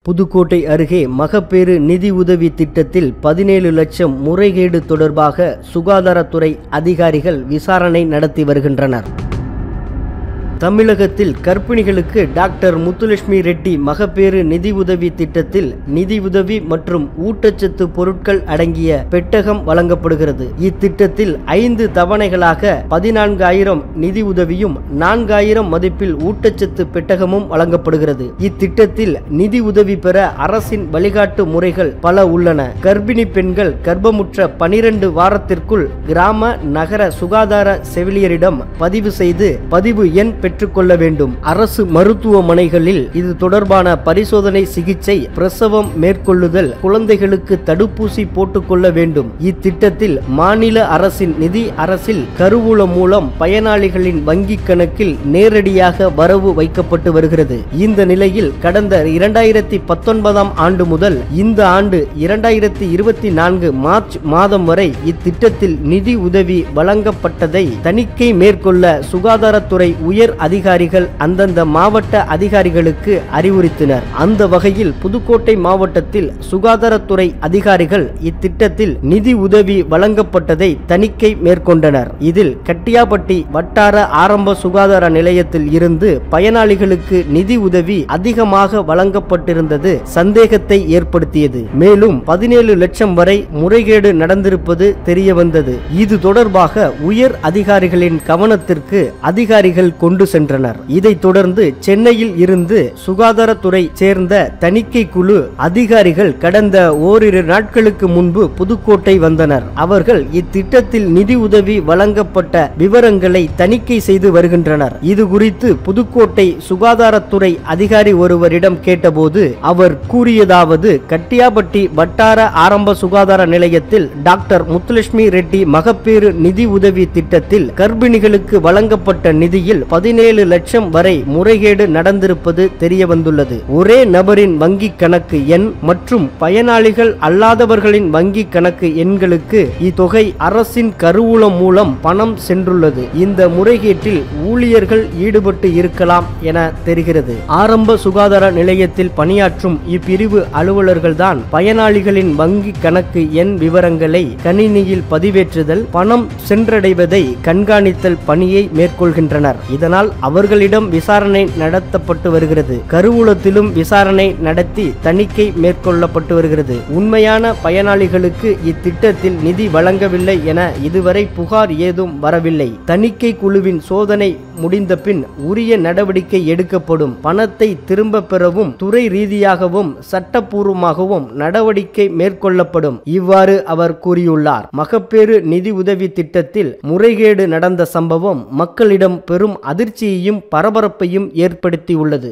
புதுக்கோட்டை அருகே மகப்பேறு நிதி உதவி திட்டத்தில் 17 லட்சம் முறைகேடு தொடர்பாக சுகாதாரத்துறை அதிகாரிகள் விசாரணை நடத்தி வருகின்றனர். தமிழகத்தில் கர்ப்பிணிகளுக்கு டாக்டர் முத்துலட்சுமி ரெட்டி மகப்பேறு நிதி உதவி திட்டத்தில் நிதியுதவி மற்றும் ஊட்டச்சத்து பொருட்கள் அடங்கிய பெட்டகம் வழங்கப்படுகிறது. இத்திட்டத்தில் 5 தவணைகளாக 14,000 நிதி உதவியும் 4,000 மதிப்பில் ஊட்டச்சத்து பெட்டகமும் வழங்கப்படுகிறது. இத்திட்டத்தில் நிதி உதவி பெற அரசின் வழிகாட்டு முறைகள் பல உள்ளன. கர்ப்பிணி பெண்கள் கர்ப்பமுற்ற 12 வாரத்திற்குள் கிராம நகர சுகாதார செவிலியரிடம் பதிவு செய்து பதிவு எண் பெற்றுக்கொள்ள வேண்டும். அரசு மருத்துவமனைகளில் இது தொடர்பான பரிசோதனை சிகிச்சை, பிரசவம் மேற்கொள்ளுதல், குழந்தைகளுக்கு தடுப்பூசி போட்டுக்கொள்ள வேண்டும். இத்திட்டத்தில் மாநில அரசின் நிதி அரசில் கருவூலம் மூலம் பயனாளிகளின் வங்கி கணக்கில் நேரடியாக வரவு வைக்கப்பட்டு வருகிறது. இந்த நிலையில் கடந்த 2019 ஆண்டு முதல் இந்த ஆண்டு 2024 மார்ச் மாதம் வரை இத்திட்டத்தில் நிதி உதவி வழங்கப்பட்டதை தணிக்கை மேற்கொள்ள சுகாதாரத்துறை உயர் அதிகாரிகள் அந்தந்த மாவட்ட அதிகாரிகளுக்கு அறிவுறுத்தினர். அந்த வகையில் புதுக்கோட்டை மாவட்டத்தில் சுகாதாரத்துறை அதிகாரிகள் இத்திட்டத்தில் நிதி உதவி வழங்கப்பட்டதை தணிக்கை மேற்கொண்டனர். இதில் கட்டியாபட்டி வட்டார ஆரம்ப சுகாதார நிலையத்தில் இருந்து பயனாளிகளுக்கு நிதி உதவி அதிகமாக வழங்கப்பட்டிருந்தது சந்தேகத்தை ஏற்படுத்தியது. மேலும் 17 லட்சம் வரை முறைகேடு நடந்திருப்பது தெரியவந்தது. இது தொடர்பாக உயர் அதிகாரிகளின் கவனத்திற்கு அதிகாரிகள் கொண்டு சென்றனர். இதைத் தொடர்ந்து சென்னையில் இருந்து சுகாதாரத்துறை சேர்ந்த தணிக்கை குழு அதிகாரிகள் கடந்த ஓரிரு நாட்களுக்கு முன்பு புதுக்கோட்டை வந்தனர். அவர்கள் இத்திட்டத்தில் நிதி உதவி வழங்கப்பட்ட விவரங்களை தணிக்கை செய்து வருகின்றனர். இது குறித்து புதுக்கோட்டை சுகாதாரத்துறை அதிகாரி ஒருவரிடம் கேட்டபோது அவர் கூறியதாவது: கட்டியாபட்டி வட்டார ஆரம்ப சுகாதார நிலையத்தில் டாக்டர் முத்துலட்சுமி ரெட்டி மகப்பேறு நிதி உதவி திட்டத்தில் கர்ப்பிணிகளுக்கு வழங்கப்பட்ட நிதியில் 17 லட்சம் வரை முறைகேடு நடந்திருப்பது தெரிய வந்துள்ளது. ஒரே நபரின் வங்கி கணக்கு எண் மற்றும் பயனாளிகள் அல்லாதவர்களின் வங்கி கணக்கு எண்களுக்கு இத்தொகை அரசின் கருவூலம் மூலம் பணம் சென்றுள்ளது. இந்த முறைகேட்டில் ஊழியர்கள் ஈடுபட்டு இருக்கலாம் என தெரிகிறது. ஆரம்ப சுகாதார நிலையத்தில் பணியாற்றும் இப்பிரிவு அலுவலர்கள்தான் பயனாளிகளின் வங்கி கணக்கு எண் விவரங்களை கணினியில் பதிவேற்றுதல், பணம் சென்றடைவதை கண்காணித்தல் பணியை மேற்கொள்கின்றனர். இதனால் அவர்களிடம் விசாரணை நடத்தப்பட்டு வருகிறது. கருவூலத்திலும் விசாரணை நடத்தி தணிக்கை மேற்கொள்ளப்பட்டு வருகிறது. உண்மையான பயனாளிகளுக்கு இத்திட்டத்தில் நிதி வழங்கவில்லை என இதுவரை புகார் ஏதும் வரவில்லை. தணிக்கை குழுவின் சோதனை முடிந்த பின் உரிய நடவடிக்கை எடுக்கப்படும். பணத்தை திரும்ப பெறவும் துறை ரீதியாகவும் சட்டப்பூர்வமாகவும் நடவடிக்கை மேற்கொள்ளப்படும். இவ்வாறு அவர் கூறியுள்ளார். மகப்பேறு நிதி உதவி திட்டத்தில் முறைகேடு நடந்த சம்பவம் மக்களிடம் பெரும் அதிர்ச்சியையும் பரபரப்பையும் ஏற்படுத்தியுள்ளது.